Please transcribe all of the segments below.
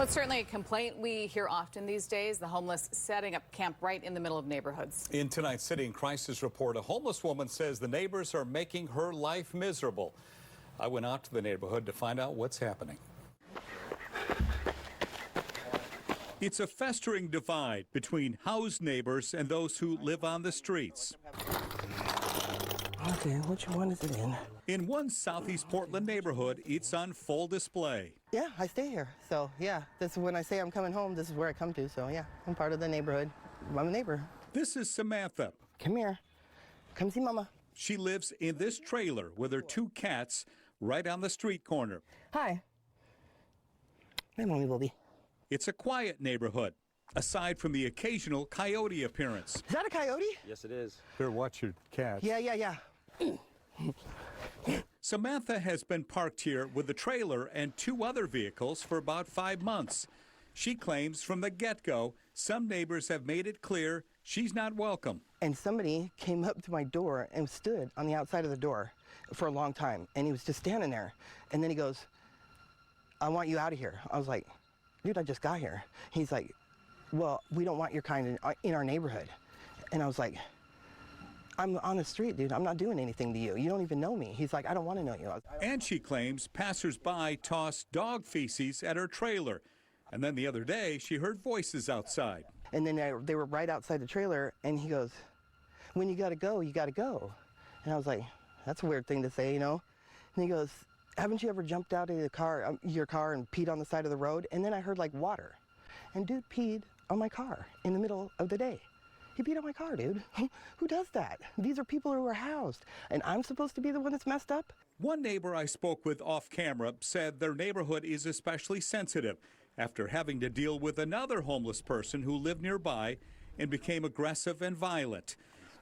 Well, it's certainly a complaint we hear often these days, the homeless setting up camp right in the middle of neighborhoods. In tonight's City in Crisis report, a homeless woman says the neighbors are making her life miserable. I went out to the neighborhood to find out what's happening. It's a festering divide between housed neighbors and those who live on the streets. Okay, which one is it in? In one Southeast Portland neighborhood, it's on full display. Yeah, I stay here. So, yeah, this is when I say I'm coming home, this is where I come to. So, yeah, I'm part of the neighborhood. I'm a neighbor. This is Samantha. Come here. Come see Mama. She lives in this trailer with her two cats right on the street corner. Hi. Hey, Mommy Bobby. It's a quiet neighborhood, aside from the occasional coyote appearance. Is that a coyote? Yes, it is. Here, watch your cats. Yeah. Samantha has been parked here with the trailer and two other vehicles for about 5 months. She claims from the get-go, some neighbors have made it clear she's not welcome. And somebody came up to my door and stood on the outside of the door for a long time. And he was just standing there. And then he goes, I want you out of here. I was like, dude, I just got here. He's like, well, we don't want your kind in our neighborhood. And I was like, I'm on the street, dude. I'm not doing anything to you. You don't even know me. He's like, I don't want to know you. And she claims passersby tossed dog feces at her trailer. And then the other day, she heard voices outside. And then they were right outside the trailer, and he goes, when you got to go, you got to go. And I was like, that's a weird thing to say, you know? And he goes, haven't you ever jumped out of your car and peed on the side of the road? And then I heard like water. And dude peed on my car in the middle of the day. He peed on my car, dude. Who does that? These are people who are housed, and I'm supposed to be the one that's messed up? One neighbor I spoke with off camera said their neighborhood is especially sensitive after having to deal with another homeless person who lived nearby and became aggressive and violent.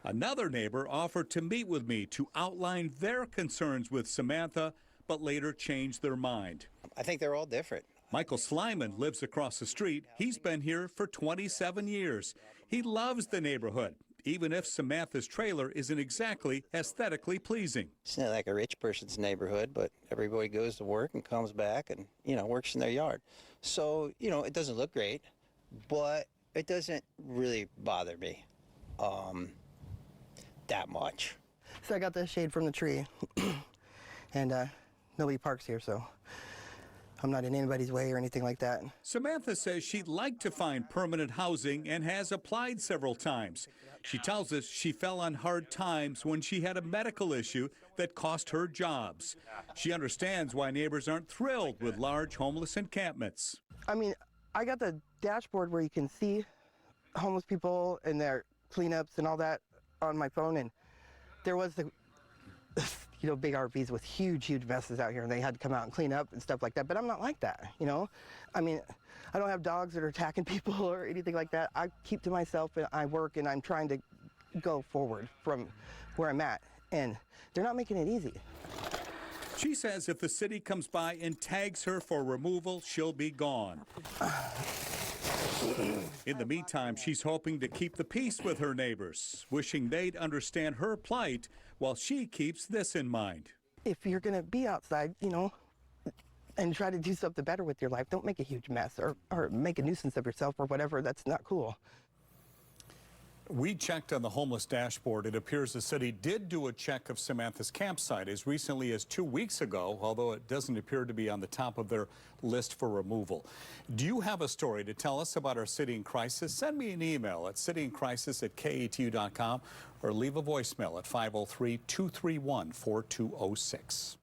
Another neighbor offered to meet with me to outline their concerns with Samantha, but later changed their mind. I think they're all different. Michael Slyman lives across the street. He's been here for 27 years. He loves the neighborhood, even if Samantha's trailer isn't exactly aesthetically pleasing. It's not like a rich person's neighborhood, but everybody goes to work and comes back and, works in their yard. So, it doesn't look great, but it doesn't really bother me that much. So I got the shade from the tree, and nobody parks here, so I'm not in anybody's way or anything like that. Samantha says she'd like to find permanent housing and has applied several times. She tells us she fell on hard times when she had a medical issue that cost her jobs. She understands why neighbors aren't thrilled with large homeless encampments. I mean, I got the dashboard where you can see homeless people and their cleanups and all that on my phone, and there was the big RVs with huge messes out here, and they had to come out and clean up and stuff like that. But I'm not like that, I mean, I don't have dogs that are attacking people or anything like that. I keep to myself, and I work, and I'm trying to go forward from where I'm at, and they're not making it easy. She says if the city comes by and tags her for removal, she'll be gone. In the meantime, she's hoping to keep the peace with her neighbors, wishing they'd understand her plight while she keeps this in mind. If you're going to be outside, and try to do something better with your life, don't make a huge mess or make a nuisance of yourself or whatever. That's not cool. We checked on the homeless dashboard. It appears the city did do a check of Samantha's campsite as recently as 2 weeks ago, although it doesn't appear to be on the top of their list for removal. Do you have a story to tell us about our city in crisis? Send me an email at cityincrisis@katu.com or leave a voicemail at 503-231-4206.